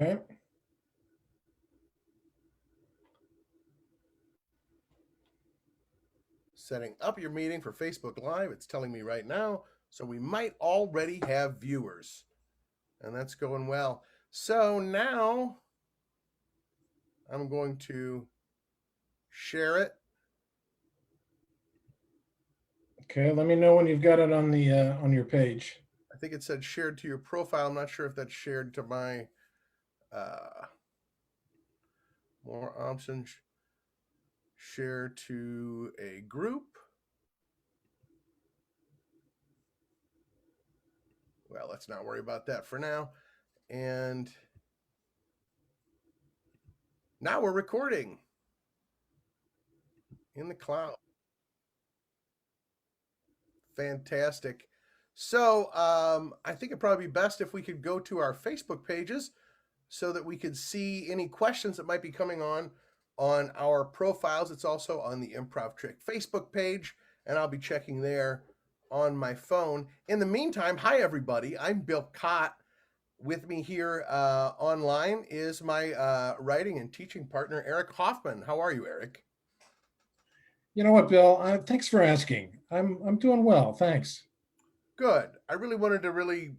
Okay. Setting up your meeting for Facebook Live. It's telling me right now. So we might already have viewers. And that's going well. So now I'm going to share it. Okay. Let me know when you've got it on your page. I think it said shared to your profile. I'm not sure if that's shared to my more options. Share to a group. Well, let's not worry about that for now. And now we're recording in the cloud. Fantastic. So I think it'd probably be best if we could go to our Facebook pages so that we could see any questions that might be coming on our profiles. It's also on the Improv Trick Facebook page, and I'll be checking there on my phone. In the meantime, hi everybody. I'm Bill Cott. With me here online is my writing and teaching partner, Eric Hoffman. How are you, Eric? You know what, Bill? Thanks for asking. I'm doing well. Thanks. Good. I really wanted to really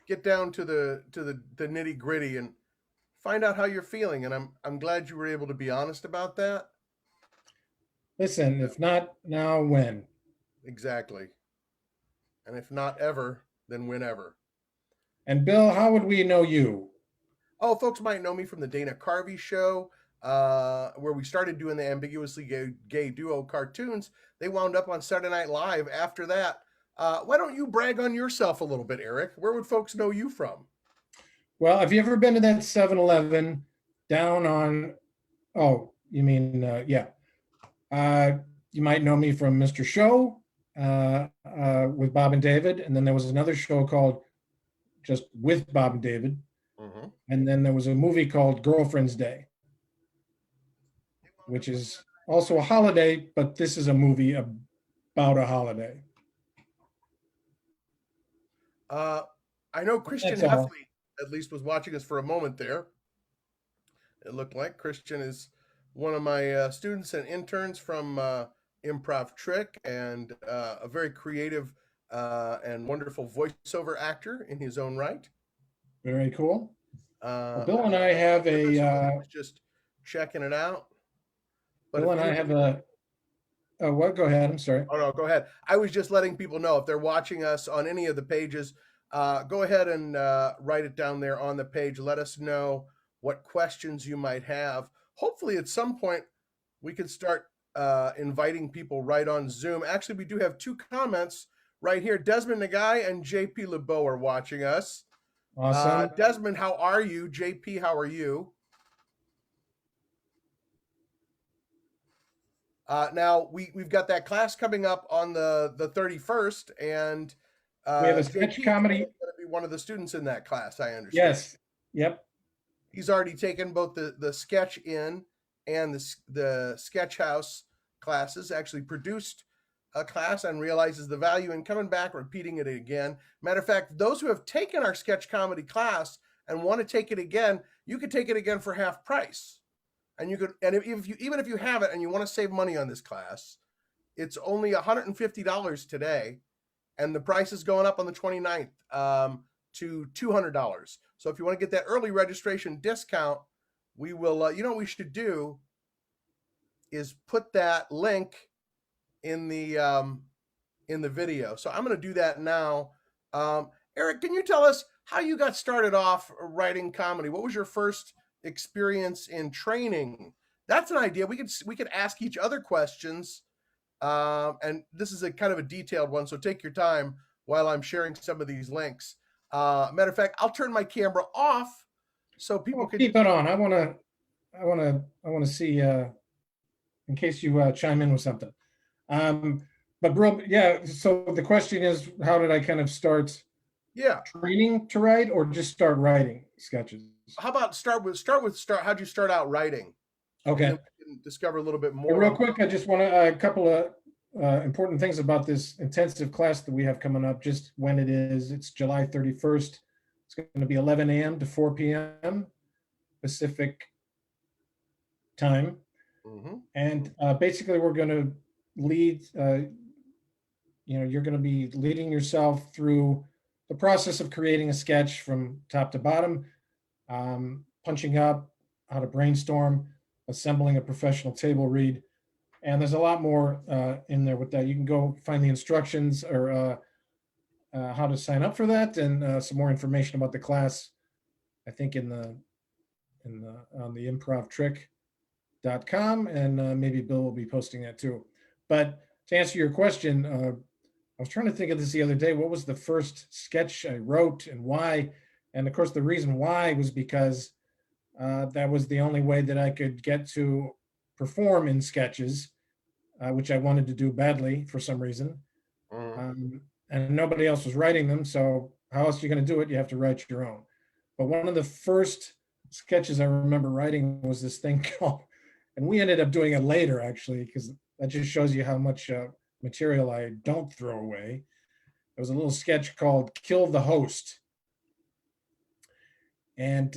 get down to the nitty gritty and find out how you're feeling. And I'm glad you were able to be honest about that. Listen, if not now, when? Exactly. And if not ever, then whenever. And Bill, how would we know you? Oh, folks might know me from the Dana Carvey show, where we started doing the ambiguously gay duo cartoons. They wound up on Saturday Night Live after that. Why don't you brag on yourself a little bit, Eric? Where would folks know you from? Well, have you ever been to that 7-Eleven down on, oh, you mean, yeah. You might know me from Mr. Show with Bob and David. And then there was another show called just with Bob and David. Mm-hmm. And then there was a movie called Girlfriend's Day, which is also a holiday, but this is a movie about a holiday. I know Christian That's all. Heffley at least was watching us for a moment there. It looked like Christian is one of my students and interns from Improv Trick and a very creative and wonderful voiceover actor in his own right. Very cool. Uh, Bill and I have I was just checking it out. But Bill and I have a what? Go ahead. I'm sorry. Oh no, go ahead. I was just letting people know if they're watching us on any of the pages, go ahead and write it down there on the page. Let us know what questions you might have. Hopefully, at some point, we can start inviting people right on Zoom. Actually, we do have two comments right here. Desmond Nagai and JP LeBeau are watching us. Awesome. Desmond, how are you? JP, how are you? Now we've got that class coming up on the 31st, and we have a sketch comedy. Going to be one of the students in that class. I understand. Yes. Yep. He's already taken both the sketch in and the sketch house classes. Actually produced a class and realizes the value in coming back, repeating it again. Matter of fact, those who have taken our sketch comedy class and want to take it again, you could take it again for half price. And you could, and even if you have it and you want to save money on this class, it's only $150 today, and the price is going up on the 29th to $200. So if you want to get that early registration discount, we will. You know what we should do is put that link in the video. So I'm going to do that now. Eric, can you tell us how you got started off writing comedy? What was your first experience in training? That's an idea. We could ask each other questions, and this is a kind of a detailed one, so take your time while I'm sharing some of these links. Matter of fact, I'll turn my camera off so people can keep it on. I want to see in case you chime in with something. But bro, yeah. So the question is, how did I kind of start? Yeah, training to write, or just start writing sketches? How about start? How'd you start out writing? Okay. And then we can discover a little bit more. Real quick, I just want a couple of important things about this intensive class that we have coming up. Just when it is, it's July 31st. It's going to be 11 a.m. to 4 p.m. Pacific time. Hmm. And basically, we're going to lead, you're going to be leading yourself through the process of creating a sketch from top to bottom, punching up, how to brainstorm, assembling a professional table read. And there's a lot more in there with that. You can go find the instructions or how to sign up for that and some more information about the class, I think on the improvtrick.com, and maybe Bill will be posting that too. But to answer your question, I was trying to think of this the other day. What was the first sketch I wrote and why? And of course, the reason why was because that was the only way that I could get to perform in sketches, which I wanted to do badly for some reason. And nobody else was writing them. So how else are you going to do it? You have to write your own. But one of the first sketches I remember writing was this thing called, and we ended up doing it later actually, because that just shows you how much material I don't throw away. It was a little sketch called Kill the Host. And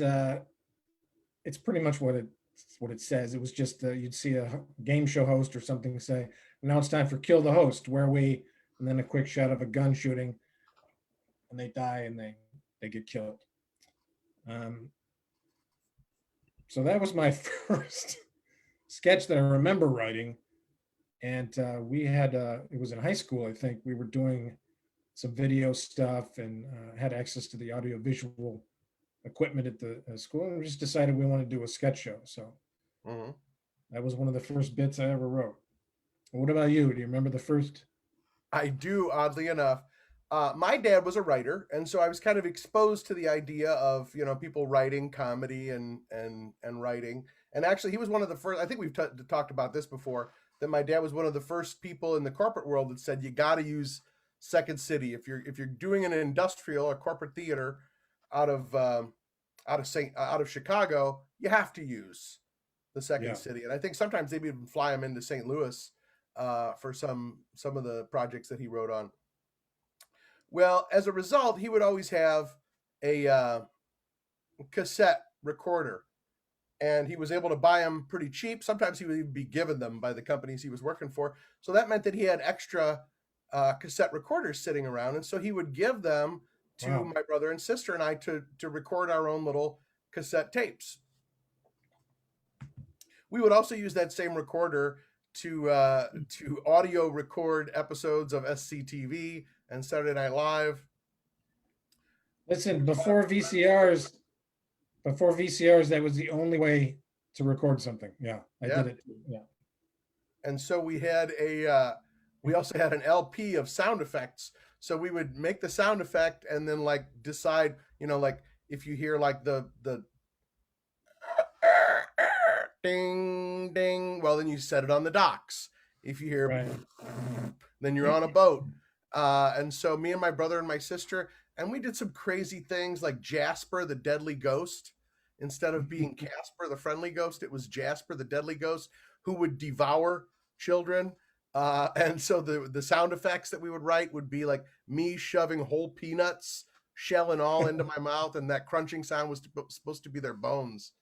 it's pretty much what it says. It was just you'd see a game show host or something say, now it's time for Kill the Host, where we, and then a quick shot of a gun shooting, and they die and they get killed. So that was my first sketch that I remember writing. And we had, it was in high school, I think. We were doing some video stuff and had access to the audio visual equipment at the school, and we just decided we want to do a sketch show. So that was one of the first bits I ever wrote. What about you? Do you remember the first? I do, oddly enough. My dad was a writer, and so I was kind of exposed to the idea of people writing comedy and writing. And actually, he was one of the first. I think we've talked about this before. That my dad was one of the first people in the corporate world that said you got to use Second City if you're doing an industrial or corporate theater out of Chicago, you have to use the Second City. And I think sometimes they even fly him into St. Louis for some of the projects that he wrote on. Well, as a result, he would always have a cassette recorder, and he was able to buy them pretty cheap. Sometimes he would even be given them by the companies he was working for. So that meant that he had extra cassette recorders sitting around, and so he would give them to my brother and sister and I to record our own little cassette tapes. We would also use that same recorder to audio record episodes of SCTV and Saturday Night Live. Listen, before VCRs, that was the only way to record something. Yeah, I did it. Yeah. And so we also had an LP of sound effects. So we would make the sound effect and then decide, if you hear the ding, ding, well, then you set it on the docks. If you hear, then you're on a boat. And so me and my brother and my sister, and we did some crazy things like Jasper, the deadly ghost. Instead of being Casper, the friendly ghost, it was Jasper, the deadly ghost, who would devour children. And so the sound effects that we would write would be like me shoving whole peanuts, shell and all, into my mouth, and that crunching sound was supposed to be their bones.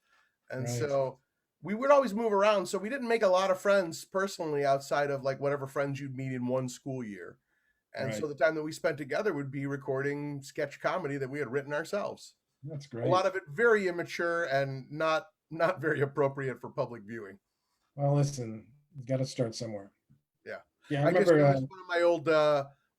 And so we would always move around. So we didn't make a lot of friends personally outside of whatever friends you'd meet in one school year. And so the time that we spent together would be recording sketch comedy that we had written ourselves. That's great. A lot of it very immature and not very appropriate for public viewing. Well, listen, you got to start somewhere. Yeah, I remember guess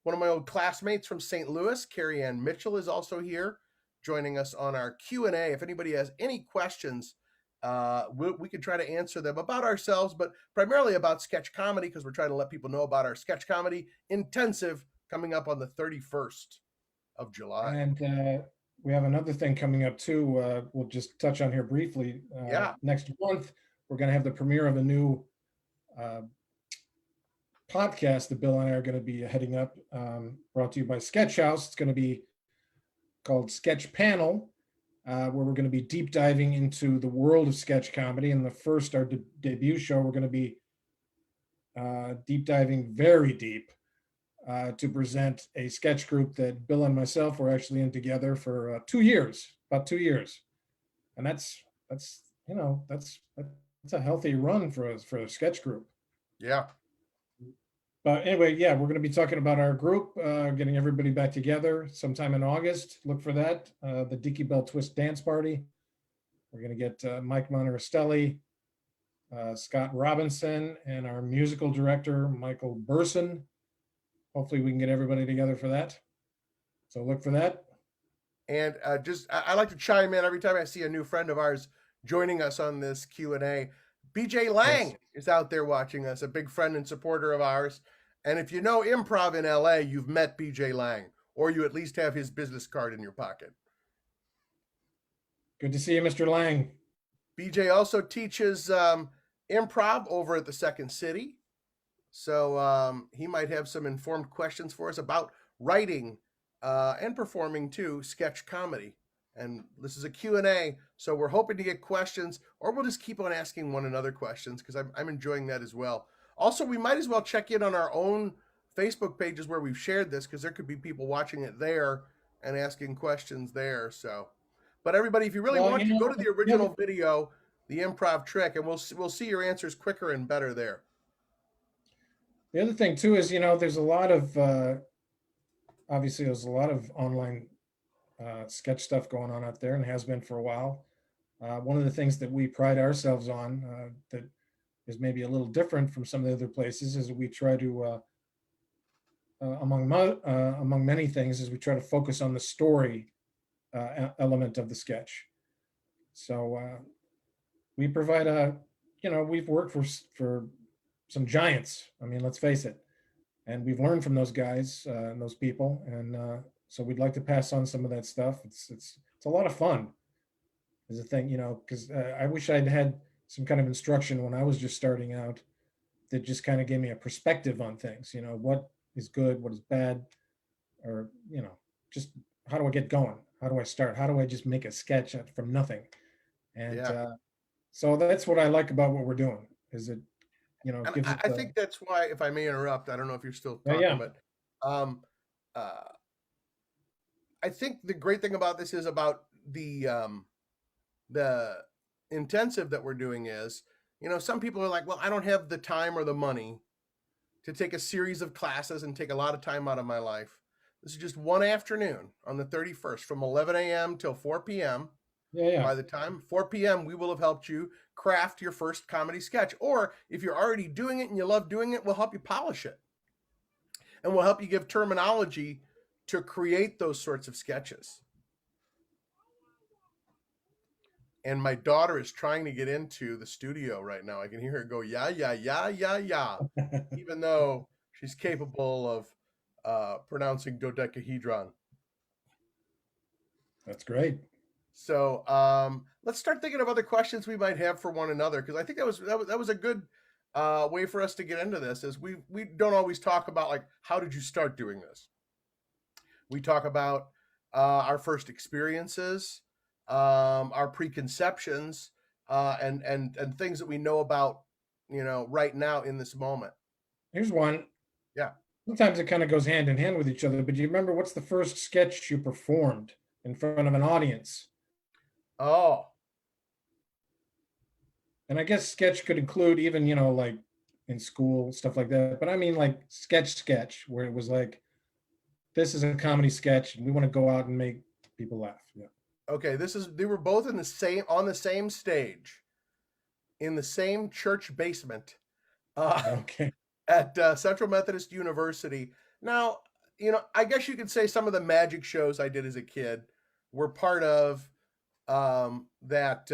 one of my old classmates from St. Louis, Carrie Ann Mitchell, is also here, joining us on our Q&A. If anybody has any questions, we can try to answer them about ourselves, but primarily about sketch comedy, because we're trying to let people know about our sketch comedy intensive coming up on the 31st of July. And we have another thing coming up too. We'll just touch on here briefly. Next month, we're going to have the premiere of a new podcast that Bill and I are going to be heading up, brought to you by Sketch House. It's going to be called Sketch Panel, where we're going to be deep diving into the world of sketch comedy. And our debut show, we're going to be deep diving very deep to present a sketch group that Bill and myself were actually in together for 2 years, about 2 years. And that's that's a healthy run for a sketch group. Yeah. But anyway, yeah, we're going to be talking about our group, getting everybody back together sometime in August. Look for that. The Dickey Bell Twist Dance Party. We're going to get Mike Montestelli, Scott Robinson, and our musical director, Michael Burson. Hopefully we can get everybody together for that. So look for that. And I like to chime in every time I see a new friend of ours joining us on this Q&A. BJ Lang is out there watching us, a big friend and supporter of ours. And if you know improv in LA, you've met BJ Lang, or you at least have his business card in your pocket. Good to see you, Mr. Lang. BJ also teaches improv over at the Second City. So he might have some informed questions for us about writing and performing too, sketch comedy. And this is a Q&A, so we're hoping to get questions, or we'll just keep on asking one another questions, because I'm enjoying that as well. Also, we might as well check in on our own Facebook pages where we've shared this, because there could be people watching it there and asking questions there. So, but everybody, if you really want to, go to the original video, the improv trick, and we'll see your answers quicker and better there. The other thing too is, there's a lot of obviously there's a lot of online sketch stuff going on out there, and has been for a while. One of the things that we pride ourselves on that is maybe a little different from some of the other places is we try to, among many things, is we try to focus on the story element of the sketch. So we provide we've worked for some giants. I mean, let's face it, and we've learned from those guys and those people, and so we'd like to pass on some of that stuff. It's a lot of fun, is a thing, because I wish I'd had some kind of instruction when I was just starting out that just kind of gave me a perspective on things. What is good, what is bad, or just how do I get going? How do I start? How do I just make a sketch from nothing? And so that's what I like about what we're doing. Is it, gives it. I think that's why, if I may interrupt, I don't know if you're still talking, but I think the great thing about this is about the intensive that we're doing is, some people are like, well, I don't have the time or the money to take a series of classes and take a lot of time out of my life. This is just one afternoon on the 31st from 11 a.m. till 4 p.m. By the time 4 p.m., we will have helped you craft your first comedy sketch. Or if you're already doing it and you love doing it, we'll help you polish it. And we'll help you give terminology to create those sorts of sketches. And my daughter is trying to get into the studio right now. I can hear her go, yeah, yeah, yeah, yeah, yeah, even though she's capable of pronouncing dodecahedron. That's great. So let's start thinking of other questions we might have for one another, because I think that was a good way for us to get into this. Is we don't always talk about, like, how did you start doing this? We talk about our first experiences, our preconceptions, and things that we know about, right now in this moment. Here's one. Yeah. Sometimes it kind of goes hand in hand with each other, but do you remember what's the first sketch you performed in front of an audience? Oh. And I guess sketch could include even, like in school, stuff like that. But I mean, like sketch, where it was like, this is a comedy sketch and we want to go out and make people laugh. Yeah. Okay. They were both on the same stage in the same church basement. Okay. At Central Methodist University. Now, I guess you could say some of the magic shows I did as a kid were part of that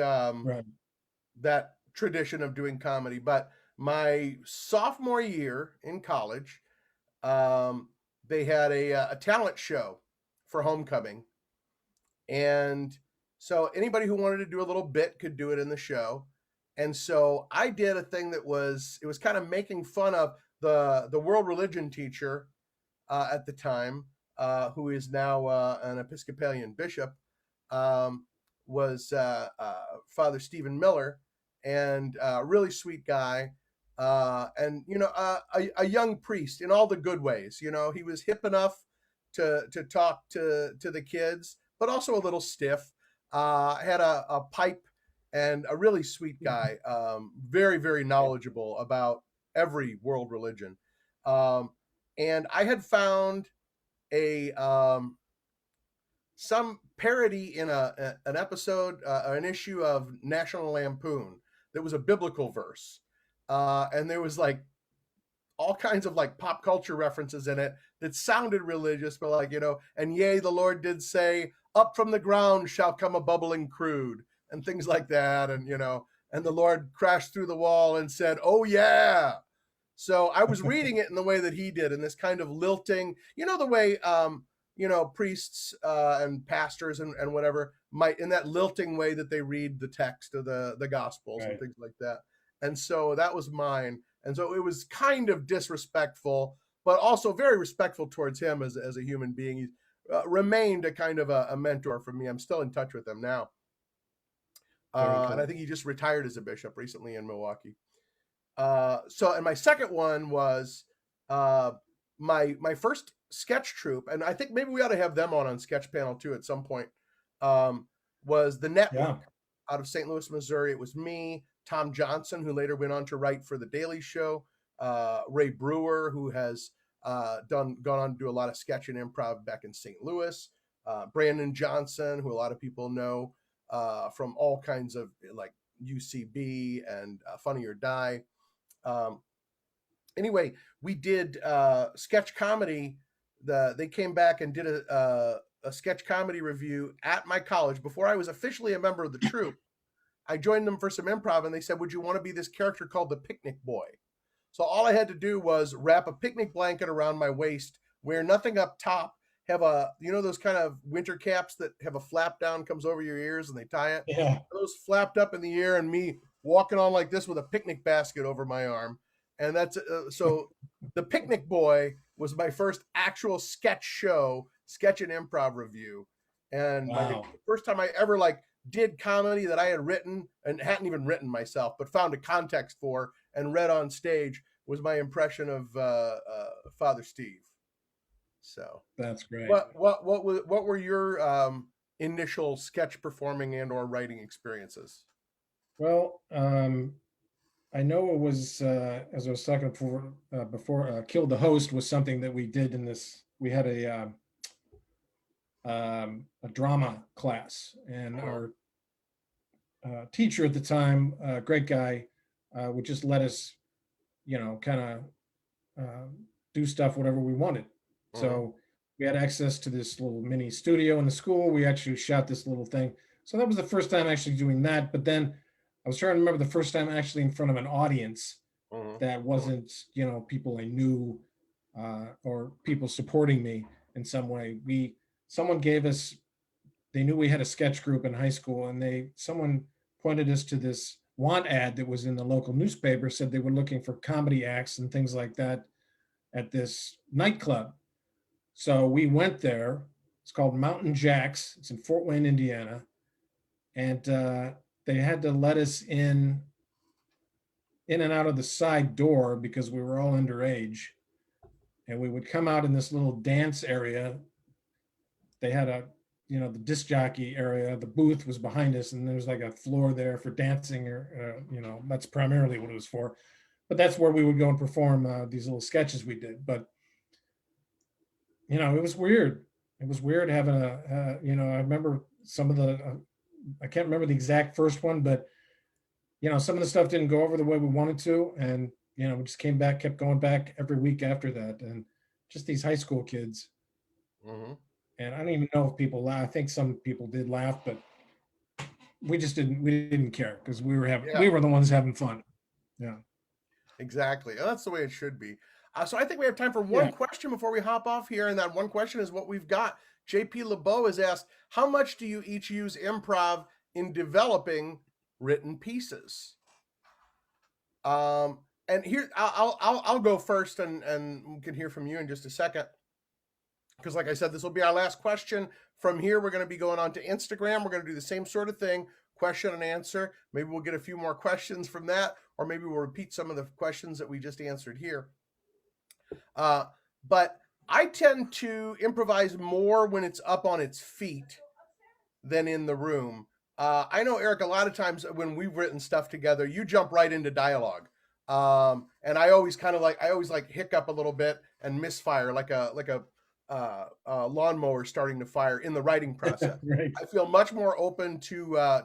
tradition of doing comedy. But my sophomore year in college, they had a talent show for homecoming. And so anybody who wanted to do a little bit could do it in the show. And so I did a thing that was kind of making fun of the world religion teacher at the time, who is now an Episcopalian bishop, was Father Stephen Miller, and a really sweet guy. and a young priest in all the good ways. He was hip enough to talk to the kids, but also a little stiff. Had a pipe, and a really sweet guy. Very, very knowledgeable about every world religion. And I had found a some parody in an episode, an issue of National Lampoon that was a biblical verse, and there was like all kinds of like pop culture references in it that sounded religious, but and yea, the Lord did say, "Up from the ground shall come a bubbling crude," and things like that, and the Lord crashed through the wall and said, "Oh yeah." So I was reading it in the way that he did, in this kind of lilting, the way priests and pastors and whatever might, in that lilting way that they read the text of the Gospels, right, and things like that. And so that was mine. And so it was kind of disrespectful, but also very respectful towards him as a human being. He remained a kind of a mentor for me. I'm still in touch with him now. Cool. And I think he just retired as a bishop recently in Milwaukee. And my second one was my first sketch troupe, and I think maybe we ought to have them on Sketch Panel too at some point, was the Network out of St. Louis, Missouri. It was me, Tom Johnson, who later went on to write for The Daily Show, Ray Brewer, who has gone on to do a lot of sketch and improv back in St. Louis, Brandon Johnson, who a lot of people know from all kinds of like UCB and Funny or Die. Anyway, we did sketch comedy. They came back and did a sketch comedy review at my college before I was officially a member of the troupe. I joined them for some improv, and they said, "Would you want to be this character called the Picnic Boy?" So all I had to do was wrap a picnic blanket around my waist, wear nothing up top, have those kind of winter caps that have a flap down, comes over your ears, and they tie it. Yeah. Those flapped up in the air, and me walking on like this with a picnic basket over my arm. And that's so the Picnic Boy was my first actual sketch and improv review. And the first time I ever did comedy that I had written and hadn't even written myself, but found a context for and read on stage, was my impression of Father Steve. So that's great. What were your initial sketch performing and or writing experiences? Well, I know it was, as I was talking before, Kill the Host was something that we did in this. We had a drama class, and our teacher at the time, great guy, would just let us, kind of do stuff, whatever we wanted. So we had access to this little mini studio in the school. We actually shot this little thing. So that was the first time actually doing that. But then I was trying to remember the first time actually in front of an audience that wasn't, people I knew or people supporting me in some way. Someone gave us, they knew we had a sketch group in high school, and someone pointed us to this want ad that was in the local newspaper, said they were looking for comedy acts and things like that at this nightclub. So we went there. It's called Mountain Jacks. It's in Fort Wayne, Indiana. And they had to let us in and out of the side door because we were all underage. And we would come out in this little dance area. They had the disc jockey area. The booth was behind us, and there was like a floor there for dancing, or that's primarily what it was for. But that's where we would go and perform these little sketches we did. But it was weird. It was weird having I remember some of the, I can't remember the exact first one, but some of the stuff didn't go over the way we wanted to. And, we just kept going back every week after that. And just these high school kids. Mm-hmm. And I don't even know if people laugh. I think some people did laugh, but we didn't care because we were the ones having fun. Yeah. Exactly. And that's the way it should be. So I think we have time for one question before we hop off here. And that one question is what we've got. JP LeBeau has asked, how much do you each use improv in developing written pieces? And here, I'll go first, and we can hear from you in just a second. Because like I said, this will be our last question. From here, we're going to be going on to Instagram. We're going to do the same sort of thing, question and answer. Maybe we'll get a few more questions from that. or maybe we'll repeat some of the questions that we just answered here. But I tend to improvise more when it's up on its feet than in the room. I know, Eric, a lot of times when we've written stuff together, you jump right into dialogue. And I always hiccup a little bit and misfire like a lawnmower starting to fire in the writing process. Right. I feel much more open to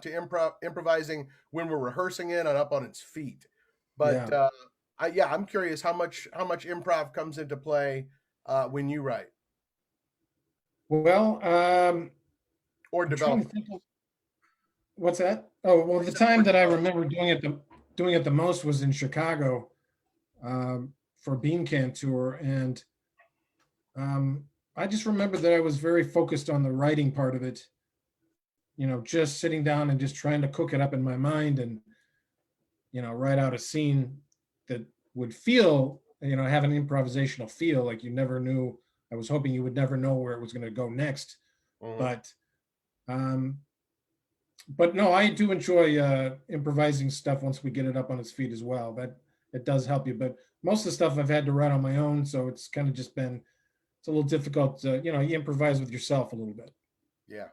improvising when we're rehearsing it and up on its feet. But I'm curious how much improv comes into play when you write Well, or I'm trying develop. to think of- what's that? Oh, well, the time that I remember doing it the most was in Chicago for Bean Can Tour, and I just remember that I was very focused on the writing part of it. Just sitting down and just trying to cook it up in my mind and write out a scene that would feel, have an improvisational feel, like you never knew. I was hoping you would never know where it was going to go next, but no, I do enjoy improvising stuff once we get it up on its feet as well. That it does help you, but most of the stuff I've had to write on my own, so it's kind of just been, it's a little difficult. You improvise with yourself a little bit. Yeah.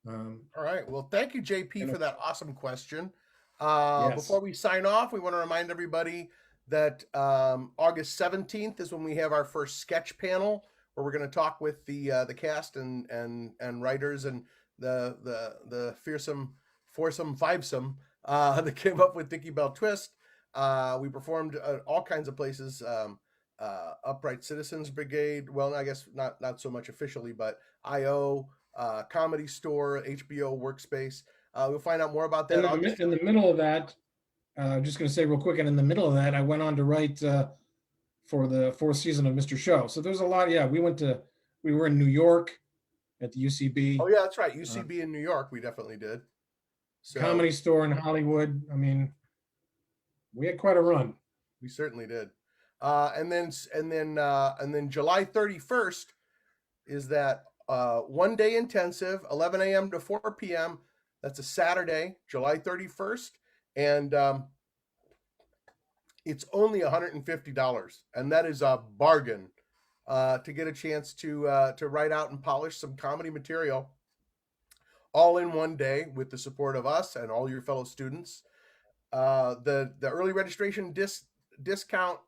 All right. Well, thank you, JP, for that awesome question. Yes. Before we sign off, we want to remind everybody that August 17th is when we have our first sketch panel, where we're going to talk with the cast and writers and the fearsome foursome fivesome that came up with Dickie Bell Twist. We performed at all kinds of places. Upright Citizens Brigade. Well, I guess not so much officially, but IO, Comedy Store, HBO Workspace. We'll find out more about that. In the middle of that, I'm just going to say real quick, and in the middle of that, I went on to write for the 4th season of Mr. Show. So there's a lot. Yeah, we were in New York at the UCB. Oh yeah, that's right. UCB in New York, we definitely did. So, Comedy Store in Hollywood. I mean, we had quite a run. We certainly did. And then July 31st is that 1-day intensive, 11 a.m. to 4 p.m. That's a Saturday, July 31st. And it's only $150. And that is a bargain to get a chance to write out and polish some comedy material all in one day with the support of us and all your fellow students. The early registration discount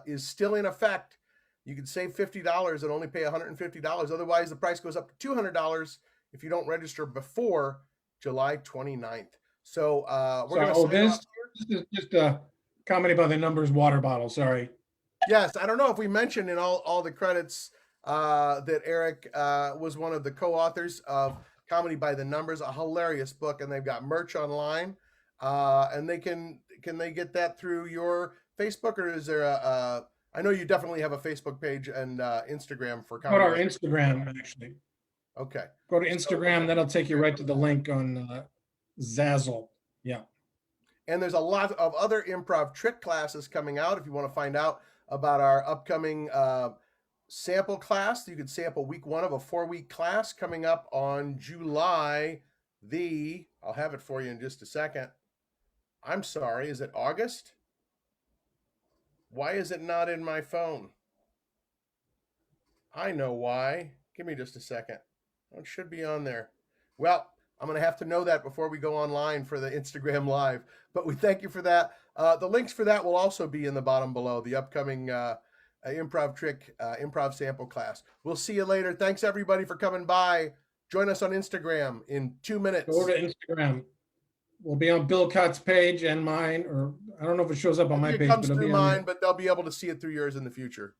is still in effect. You can save $50 and only pay $150. Otherwise, the price goes up to $200 if you don't register before July 29th. So we're going to this is just a Comedy by the Numbers water bottle. Sorry. Yes, I don't know if we mentioned in all the credits that Eric was one of the co-authors of Comedy by the Numbers, a hilarious book, and they've got merch online. And they can they get that through your Facebook, or is there I know you definitely have a Facebook page and Instagram for Comedy. Go to our Instagram, actually. Okay. Go to Instagram, that'll take you right to the link on Zazzle. Yeah. And there's a lot of other improv trick classes coming out. If you want to find out about our upcoming sample class, you can sample week 1 of a 4-week class coming up on July I'll have it for you in just a second. I'm sorry, is it August? Why is it not in my phone? I know why. Give me just a second. It should be on there. Well, I'm going to have to know that before we go online for the Instagram Live. But we thank you for that. The links for that will also be in the bottom below, the upcoming improv trick, improv sample class. We'll see you later. Thanks, everybody, for coming by. Join us on Instagram in 2 minutes. Go to Instagram. We'll be on Bill Cott's page and mine, or I don't know if it shows up on my page. It comes through mine, but they'll be able to see it through yours in the future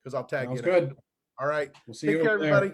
because I'll tag you. Sounds good. All right. We'll see you. Take care, everybody.